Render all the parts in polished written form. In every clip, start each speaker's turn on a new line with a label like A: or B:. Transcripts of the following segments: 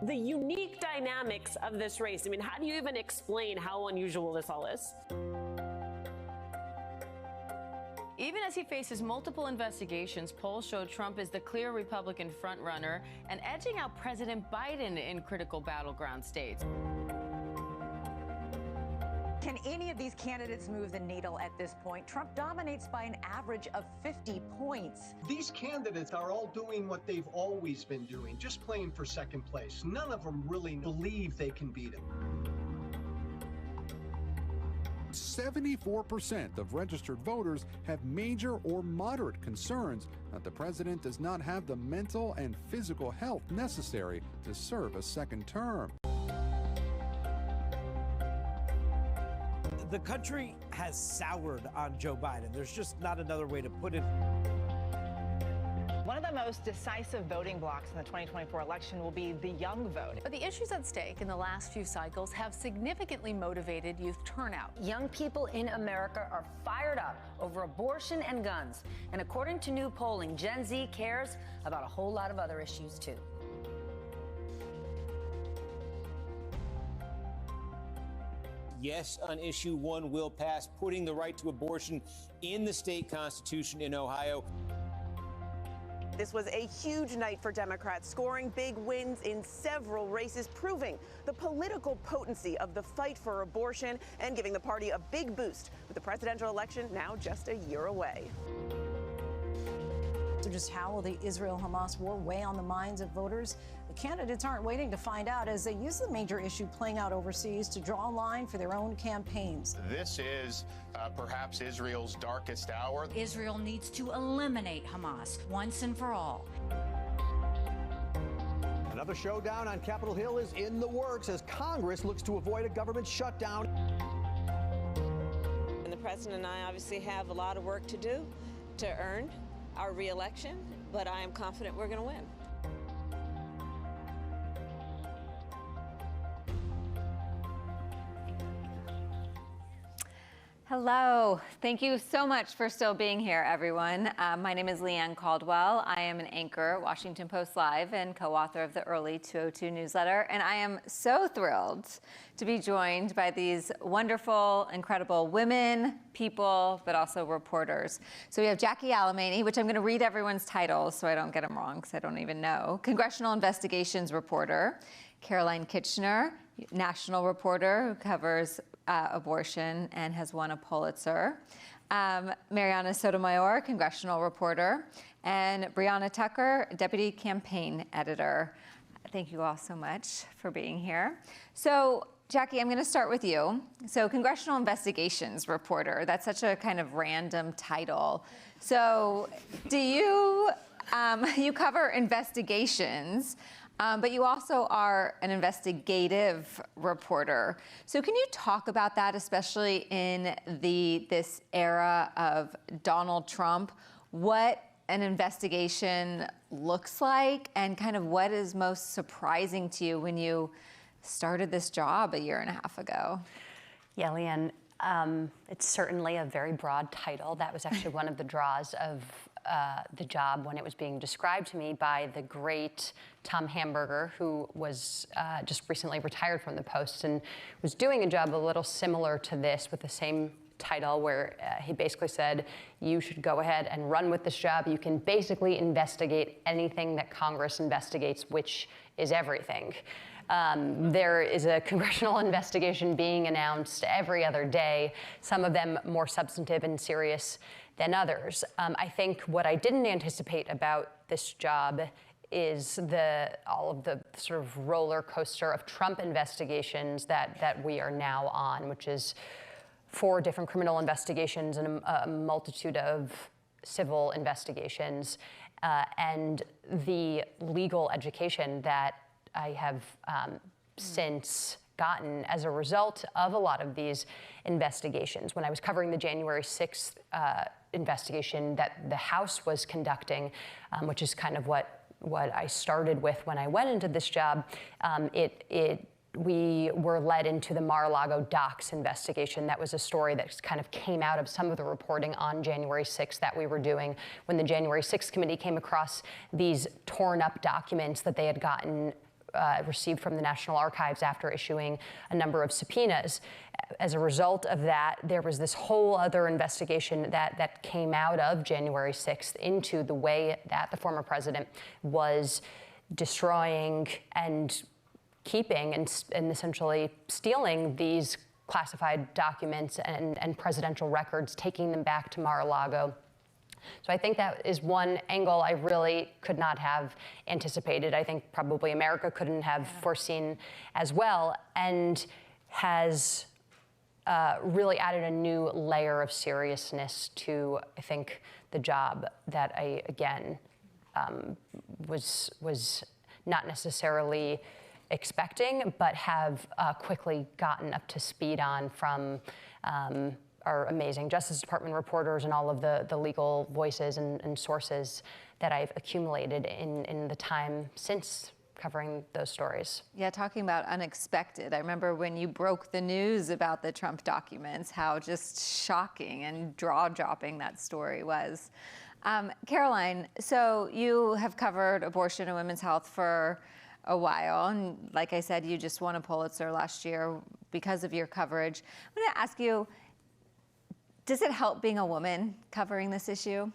A: the unique dynamics of this race. I mean, how do you even explain how unusual this all is?
B: Even as he faces multiple investigations, polls show Trump is the clear Republican frontrunner and edging out President Biden in critical battleground states.
C: Can any of these candidates move the needle at this point? Trump dominates by an average of 50 points.
D: These candidates are all doing what they've always been doing, just playing for second place. None of them really believe they can beat him.
E: 74% of registered voters have major or moderate concerns that the president does not have the mental and physical health necessary to serve a second term.
F: The country has soured on Joe Biden. There's just not another way to put it.
G: One of the most decisive voting blocs in the 2024 election will be the young vote.
H: But the issues at stake in the last few cycles have significantly motivated youth turnout.
I: Young people in America are fired up over abortion and guns. And according to new polling, Gen Z cares about a whole lot of other issues, too.
J: Yes, on issue 1 will pass, putting the right to abortion in the state constitution in Ohio.
K: This was a huge night for Democrats, scoring big wins in several races, proving the political potency of the fight for abortion and giving the party a big boost with the presidential election now just a year away.
C: So just how will the Israel-Hamas war weigh on the minds of voters? The candidates aren't waiting to find out as they use the major issue playing out overseas to draw a line for their own campaigns.
L: This is perhaps Israel's darkest hour.
M: Israel needs to eliminate Hamas once and for all.
N: Another showdown on Capitol Hill is in the works as Congress looks to avoid a government shutdown.
O: And the president and I obviously have a lot of work to do to earn our re-election, but I am confident we're going to win.
P: Hello. Thank you so much for still being here, everyone. My name is Leanne Caldwell. I am an anchor, Washington Post Live, and co-author of the Early 202 newsletter. And I am so thrilled to be joined by these wonderful, incredible women, people, but also reporters. So we have Jackie Alemany, which I'm going to read everyone's titles so I don't get them wrong because I don't even know. Congressional Investigations reporter. Caroline Kitchener, national reporter who covers abortion and has won a Pulitzer. Marianna Sotomayor, congressional reporter. And Brianna Tucker, deputy campaign editor. Thank you all so much for being here. So, Jackie, I'm going to start with you. So, congressional investigations reporter, that's such a kind of random title. So, do you, you cover investigations, but you also are an investigative reporter. So can you talk about that, especially in this era of Donald Trump, what an investigation looks like and kind of what is most surprising to you when you started this job a year and a half ago?
Q: Yeah, Leanne, it's certainly a very broad title. That was actually one of the draws of the job when it was being described to me by the great Tom Hamburger, who was just recently retired from the Post and was doing a job a little similar to this with the same title, where he basically said, you should go ahead and run with this job. You can basically investigate anything that Congress investigates, which is everything. There is a congressional investigation being announced every other day, some of them more substantive and serious than others. I think what I didn't anticipate about this job is all of the sort of roller coaster of Trump investigations that we are now on, which is 4 different criminal investigations and a multitude of civil investigations, and the legal education that I have since gotten as a result of a lot of these investigations. When I was covering the January 6th investigation that the House was conducting, which is kind of what I started with when I went into this job, we were led into the Mar-a-Lago docks investigation. That was a story that kind of came out of some of the reporting on January 6th that we were doing when the January 6th committee came across these torn up documents that they had gotten received from the National Archives after issuing a number of subpoenas. As a result of that, there was this whole other investigation that came out of January 6th into the way that the former president was destroying and keeping and essentially stealing these classified documents and presidential records, taking them back to Mar-a-Lago. So I think that is one angle I really could not have anticipated. I think probably America couldn't have foreseen as well, and has really added a new layer of seriousness to, I think, the job that I, again, was not necessarily expecting, but have quickly gotten up to speed on from our amazing Justice Department reporters and all of the legal voices and sources that I've accumulated in the time since covering those stories.
P: Yeah, talking about unexpected. I remember when you broke the news about the Trump documents, how just shocking and jaw-dropping that story was. Caroline, so you have covered abortion and women's health for a while, and like I said, you just won a Pulitzer last year because of your coverage. I'm going to ask you, does it help being a woman covering this issue?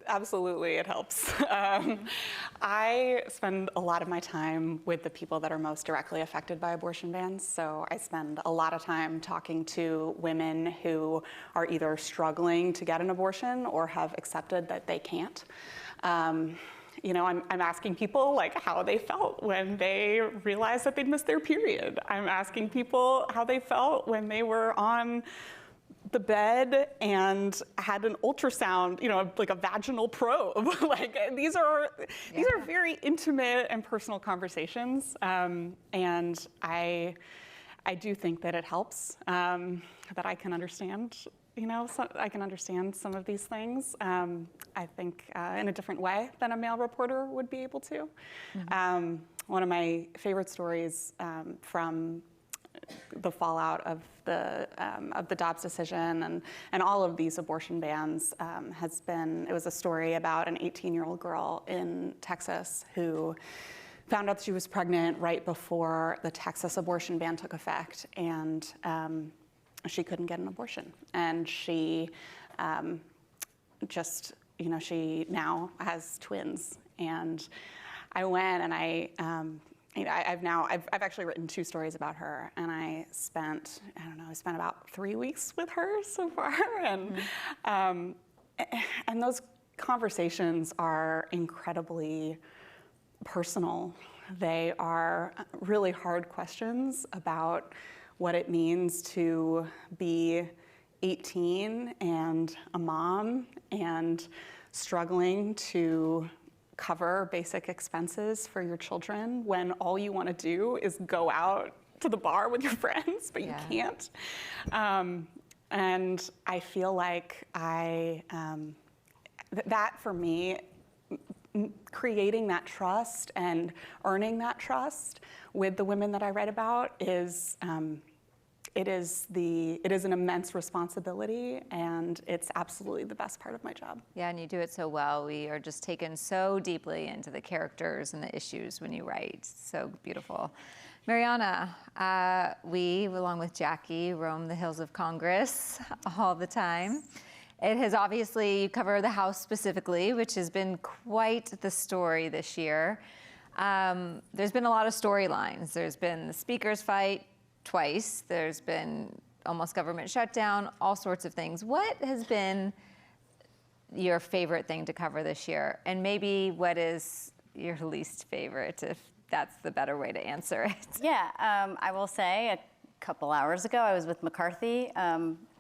R: Absolutely, it helps. I spend a lot of my time with the people that are most directly affected by abortion bans. So I spend a lot of time talking to women who are either struggling to get an abortion or have accepted that they can't. You know, I'm asking people like how they felt when they realized that they'd missed their period. I'm asking people how they felt when they were on the bed and had an ultrasound, you know, like a vaginal probe. Like these are very intimate and personal conversations, and I do think that it helps that I can understand. You know, I can understand some of these things. I think in a different way than a male reporter would be able to. Mm-hmm. One of my favorite stories from the fallout of the Dobbs decision and all of these abortion bans it was a story about an 18-year-old girl in Texas who found out she was pregnant right before the Texas abortion ban took effect, and she couldn't get an abortion. And she she now has twins. And I went and I've actually written 2 stories about her, and I spent about 3 weeks with her so far, and those conversations are incredibly personal. They are really hard questions about what it means to be 18 and a mom and struggling to cover basic expenses for your children when all you want to do is go out to the bar with your friends, but you can't. And I feel like that for me, creating that trust and earning that trust with the women that I write about is it is an immense responsibility, and it's absolutely the best part of my job.
P: Yeah, and you do it so well. We are just taken so deeply into the characters and the issues when you write. So beautiful. Marianna, we, along with Jackie, roam the halls of Congress all the time. It has obviously, you cover the House specifically, which has been quite the story this year. There's been a lot of storylines. There's been the Speaker's fight twice. There's been almost government shutdown, all sorts of things. What has been your favorite thing to cover this year? And maybe what is your least favorite, if that's the better way to answer it?
S: Yeah, I will say a couple hours ago, I was with McCarthy,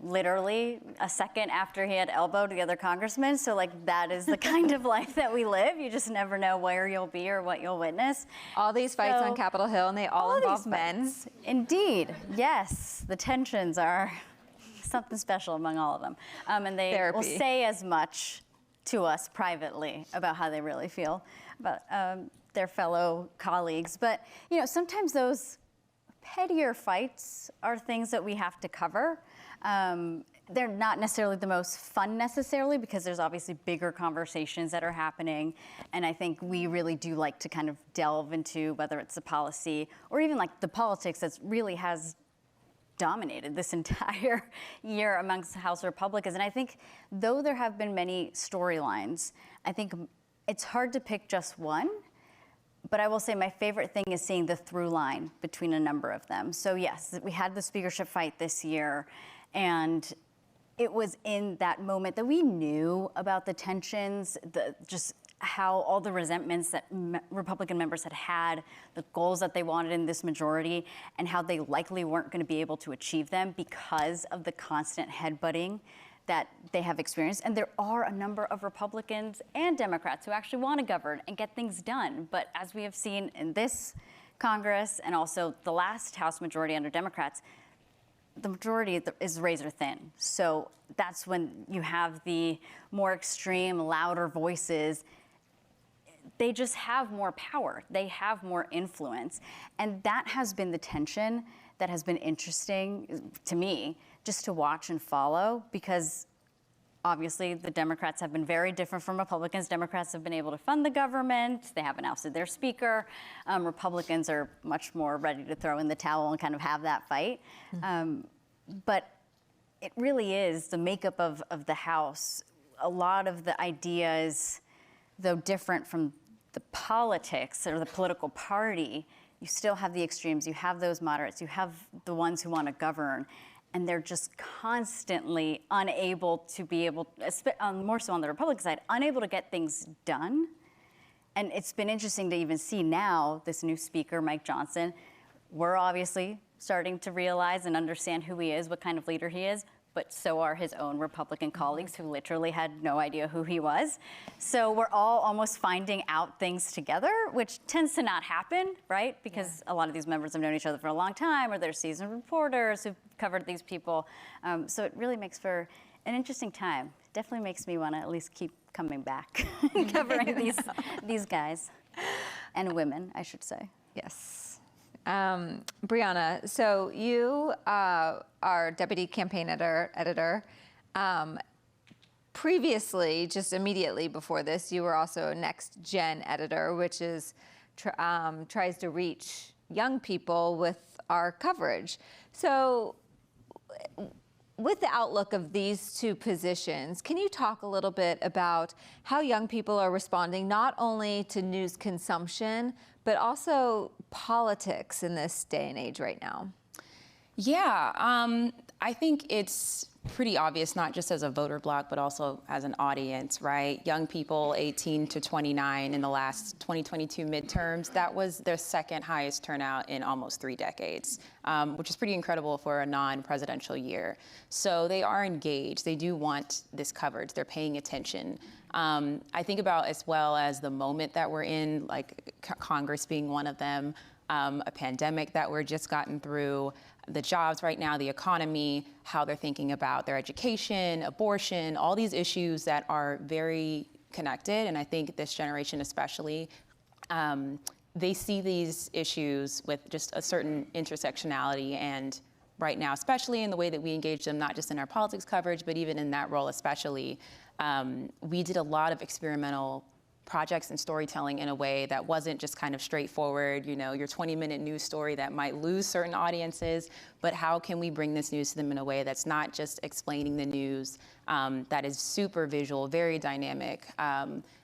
S: literally a second after he had elbowed the other congressman. So like that is the kind of life that we live. You just never know where you'll be or what you'll witness.
P: All these fights on Capitol Hill, and they all involve men.
S: Indeed, yes. The tensions are something special among all of them. And they will say as much to us privately about how they really feel about their fellow colleagues. But, you know, sometimes those pettier fights are things that we have to cover. they're not necessarily the most fun necessarily, because there's obviously bigger conversations that are happening. And I think we really do like to kind of delve into whether it's the policy or even like the politics that really has dominated this entire year amongst House Republicans. And I think though there have been many storylines, I think it's hard to pick just one. But I will say my favorite thing is seeing the through line between a number of them. So yes, we had the speakership fight this year, and it was in that moment that we knew about the tensions, just how all the resentments that Republican members had, the goals that they wanted in this majority, and how they likely weren't going to be able to achieve them because of the constant headbutting that they have experienced. And there are a number of Republicans and Democrats who actually want to govern and get things done. But as we have seen in this Congress and also the last House majority under Democrats, the majority is razor thin. So that's when you have the more extreme, louder voices. They just have more power. They have more influence. And that has been the tension that has been interesting to me just to watch and follow, because obviously the Democrats have been very different from Republicans. Democrats have been able to fund the government. They haven't ousted their speaker. Republicans are much more ready to throw in the towel and kind of have that fight. But it really is the makeup of the House. A lot of the ideas, though different from the politics or the political party, you still have the extremes. You have those moderates. You have the ones who want to govern. And they're just constantly unable to be able, more so on the Republican side, unable to get things done. And it's been interesting to even see now this new speaker, Mike Johnson. We're obviously starting to realize and understand who he is, what kind of leader he is, but so are his own Republican colleagues who literally had no idea who he was. So we're all almost finding out things together, which tends to not happen, right? Because a lot of these members have known each other for a long time, or they're seasoned reporters who've covered these people. So it really makes for an interesting time. Definitely makes me want to at least keep coming back, covering these guys and women, I should say.
P: Yes. Brianna, so you are deputy campaign editor. Previously, just immediately before this, you were also Next Gen editor, which is tries to reach young people with our coverage. So with the outlook of these two positions, can you talk a little bit about how young people are responding not only to news consumption, but also politics in this day and age right now?
T: Yeah, I think it's pretty obvious, not just as a voter bloc, but also as an audience, right? Young people 18 to 29 in the last 2022 midterms, that was their second highest turnout in almost 3 decades, which is pretty incredible for a non-presidential year. So they are engaged. They do want this coverage. They're paying attention. I think about as well as the moment that we're in, like Congress being one of them, a pandemic that we're just gotten through, the jobs right now, the economy, how they're thinking about their education, abortion, all these issues that are very connected. And I think this generation especially, they see these issues with just a certain intersectionality. And right now, especially in the way that we engage them, not just in our politics coverage, but even in that role especially, we did a lot of experimental projects and storytelling in a way that wasn't just kind of straightforward, you know, your 20-minute news story that might lose certain audiences, but how can we bring this news to them in a way that's not just explaining the news, that is super visual, very dynamic.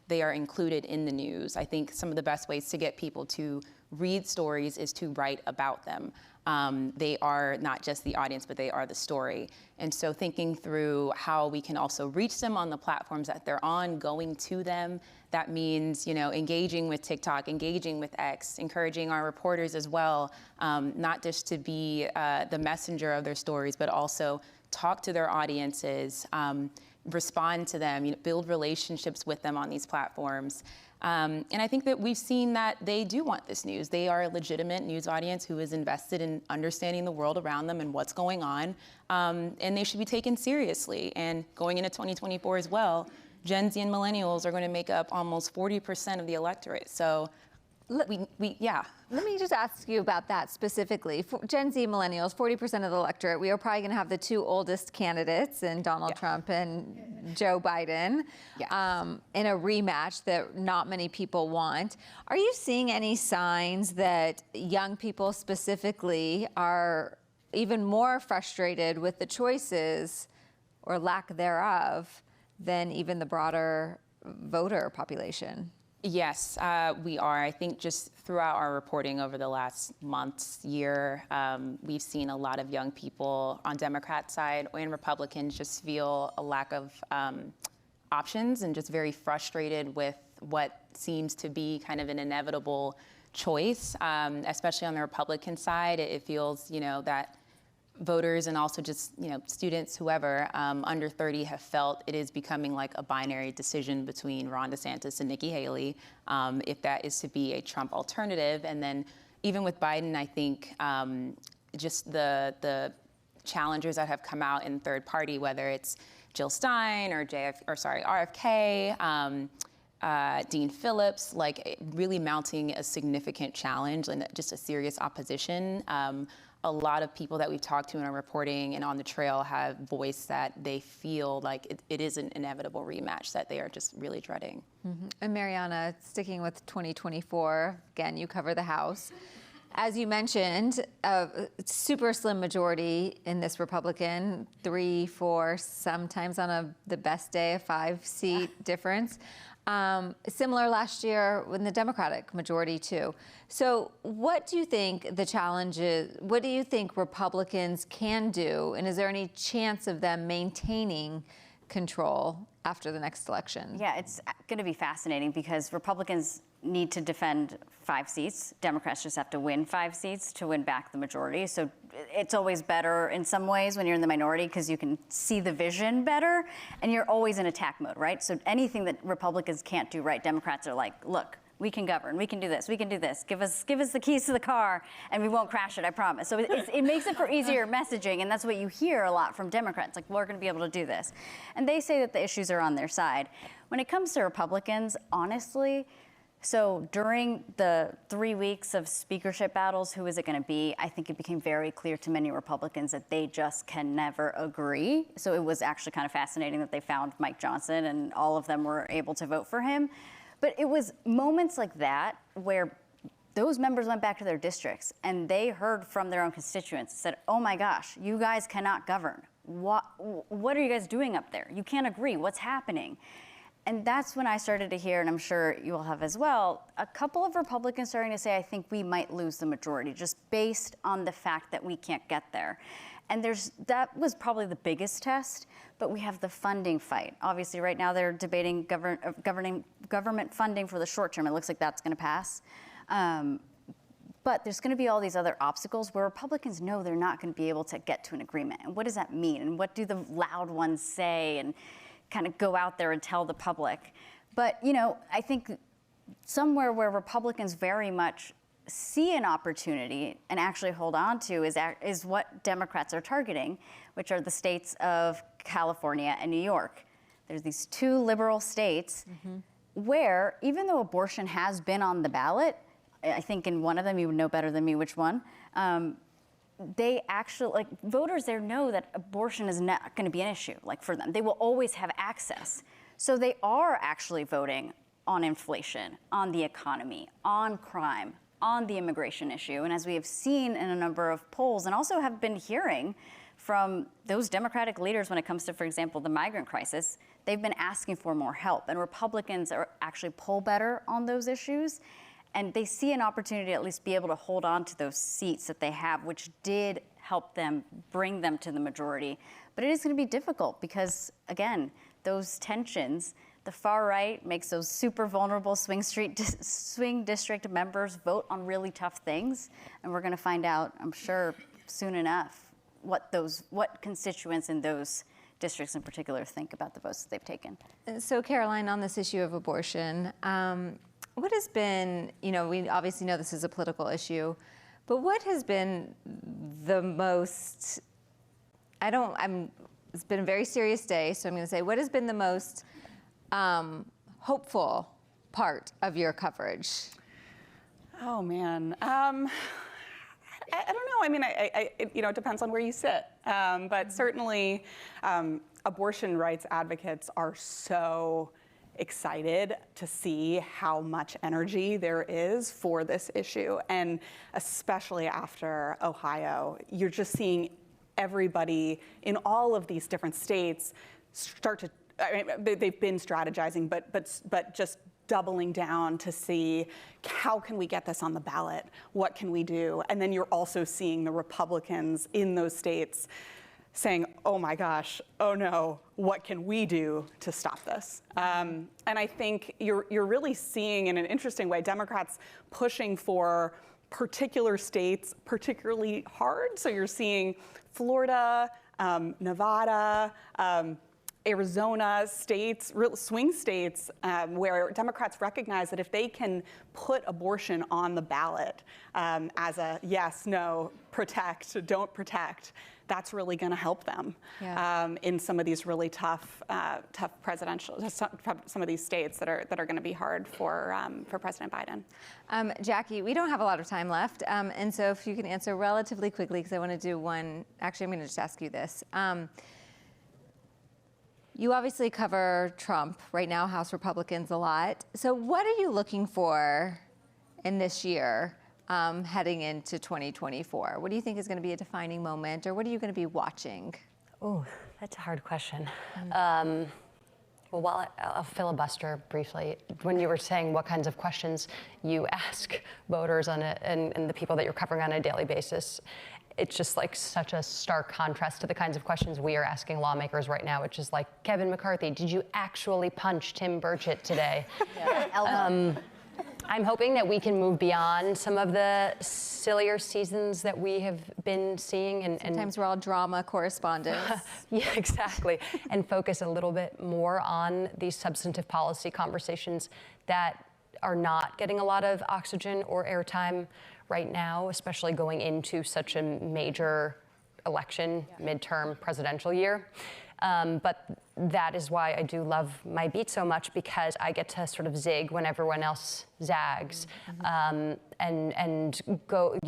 T: They are included in the news. I think some of the best ways to get people to read stories is to write about them. They are not just the audience, but they are the story. And so thinking through how we can also reach them on the platforms that they're on, going to them, that means, you know, engaging with TikTok, engaging with X, encouraging our reporters as well, not just to be the messenger of their stories, but also talk to their audiences, respond to them, you know, build relationships with them on these platforms. And I think that we've seen that they do want this news. They are a legitimate news audience who is invested in understanding the world around them and what's going on. And they should be taken seriously. And going into 2024 as well, Gen Z and millennials are going to make up almost 40% of the electorate. So
P: Yeah. Let me just ask you about that specifically. For Gen Z millennials, 40% of the electorate, we are probably going to have the two oldest candidates in Donald Trump and Joe Biden in a rematch that not many people want. Are you seeing any signs that young people specifically are even more frustrated with the choices or lack thereof than even the broader voter population?
T: Yes, we are. I think just throughout our reporting over the last months, year, we've seen a lot of young people on Democrat side and Republicans just feel a lack of options and just very frustrated with what seems to be kind of an inevitable choice, especially on the Republican side. It feels, that voters and also just, students, whoever, under 30 have felt it is becoming like a binary decision between Ron DeSantis and Nikki Haley, if that is to be a Trump alternative. And then even with Biden, I think just the challengers that have come out in third party, whether it's Jill Stein or RFK, Dean Phillips, like really mounting a significant challenge and just a serious opposition. A lot of people that we've talked to in our reporting and on the trail have voiced that they feel like it is an inevitable rematch that they are just really dreading.
P: Mm-hmm. And Marianna, sticking with 2024, again, you cover the House. As you mentioned, a super slim majority in this Republican, 3, 4, sometimes on the best day, a 5-seat difference. Similar last year in the Democratic majority too. So what do you think the challenge is? What do you think Republicans can do? And is there any chance of them maintaining control after the next election?
S: Yeah, it's going to be fascinating because Republicans need to defend 5 seats. Democrats just have to win 5 seats to win back the majority. So it's always better in some ways when you're in the minority because you can see the vision better and you're always in attack mode, right? So anything that Republicans can't do right, Democrats are like, look, we can govern, we can do this, we can do this. Give us the keys to the car and we won't crash it, I promise. So it makes it for easier messaging, and that's what you hear a lot from Democrats, like, we're gonna be able to do this. And they say that the issues are on their side. When it comes to Republicans, honestly, so during the 3 weeks of speakership battles, who is it going to be? I think it became very clear to many Republicans that they just can never agree. So it was actually kind of fascinating that they found Mike Johnson and all of them were able to vote for him. But it was moments like that where those members went back to their districts and they heard from their own constituents, said, oh my gosh, you guys cannot govern. What are you guys doing up there? You can't agree. What's happening? And that's when I started to hear, and I'm sure you will have as well, a couple of Republicans starting to say, I think we might lose the majority, just based on the fact that we can't get there. And that was probably the biggest test, but we have the funding fight. Obviously, right now they're debating government funding for the short term. It looks like that's gonna pass. But there's gonna be all these other obstacles where Republicans know they're not gonna be able to get to an agreement. And what does that mean? And what do the loud ones say? And kind of go out there and tell the public. But, I think somewhere where Republicans very much see an opportunity and actually hold on to is what Democrats are targeting, which are the states of California and New York. There's these 2 liberal states where, even though abortion has been on the ballot, I think in one of them, you would know better than me which one, they actually, voters there know that abortion is not going to be an issue, for them. They will always have access. So they are actually voting on inflation, on the economy, on crime, on the immigration issue. And as we have seen in a number of polls, and also have been hearing from those Democratic leaders when it comes to, for example, the migrant crisis, they've been asking for more help. And Republicans are actually poll better on those issues. And they see an opportunity to at least be able to hold on to those seats that they have, which did help them bring them to the majority. But it is going to be difficult because, again, those tensions, the far right makes those super vulnerable swing district members vote on really tough things. And we're going to find out, I'm sure, soon enough, what constituents in those districts in particular think about the votes that they've taken.
P: So, Caroline, on this issue of abortion, what has been, we obviously know this is a political issue, but what has been the most, it's been a very serious day, so I'm going to say, what has been the most hopeful part of your coverage?
R: Oh man, I don't know. I mean, it depends on where you sit. But certainly, abortion rights advocates are so excited to see how much energy there is for this issue, and especially after Ohio, you're just seeing everybody in all of these different states start to. I mean, they've been strategizing, but just doubling down to see how can we get this on the ballot? What can we do? And then you're also seeing the Republicans in those states saying, oh my gosh, oh no, what can we do to stop this? And I think you're really seeing in an interesting way Democrats pushing for particular states particularly hard. So you're seeing Florida, Nevada, Arizona states, real swing states, where Democrats recognize that if they can put abortion on the ballot as a yes, no, protect, don't protect, that's really going to help them in some of these really tough presidential, some of these states that are going to be hard for President Biden.
P: Jackie, we don't have a lot of time left, and so if you can answer relatively quickly, because I want to do one. Actually, I'm going to just ask you this. You obviously cover Trump right now, House Republicans a lot. So what are you looking for in this year heading into 2024? What do you think is going to be a defining moment, or what are you going to be watching?
Q: Oh, that's a hard question. Well, while I'll filibuster briefly, when you were saying what kinds of questions you ask voters and the people that you're covering on a daily basis, it's just like such a stark contrast to the kinds of questions we are asking lawmakers right now, which is like, Kevin McCarthy, did you actually punch Tim Burchett today? I'm hoping that we can move beyond some of the sillier seasons that we have been seeing. And
P: sometimes we're all drama correspondents.
Q: Yeah, exactly. And focus a little bit more on these substantive policy conversations that are not getting a lot of oxygen or airtime right now, especially going into such a major election, midterm presidential year. But that is why I do love my beat so much, because I get to sort of zig when everyone else zags. And go,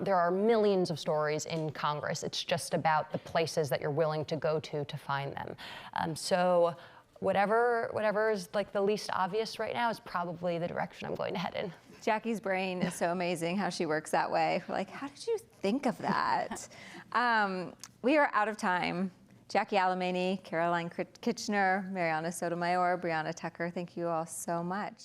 Q: there are millions of stories in Congress. It's just about the places that you're willing to go to find them. So whatever is like the least obvious right now is probably the direction I'm going to head in.
P: Jackie's brain is so amazing how she works that way. We're like, how did you think of that? We are out of time. Jackie Alemany, Caroline Kitchener, Marianna Sotomayor, Brianna Tucker, thank you all so much.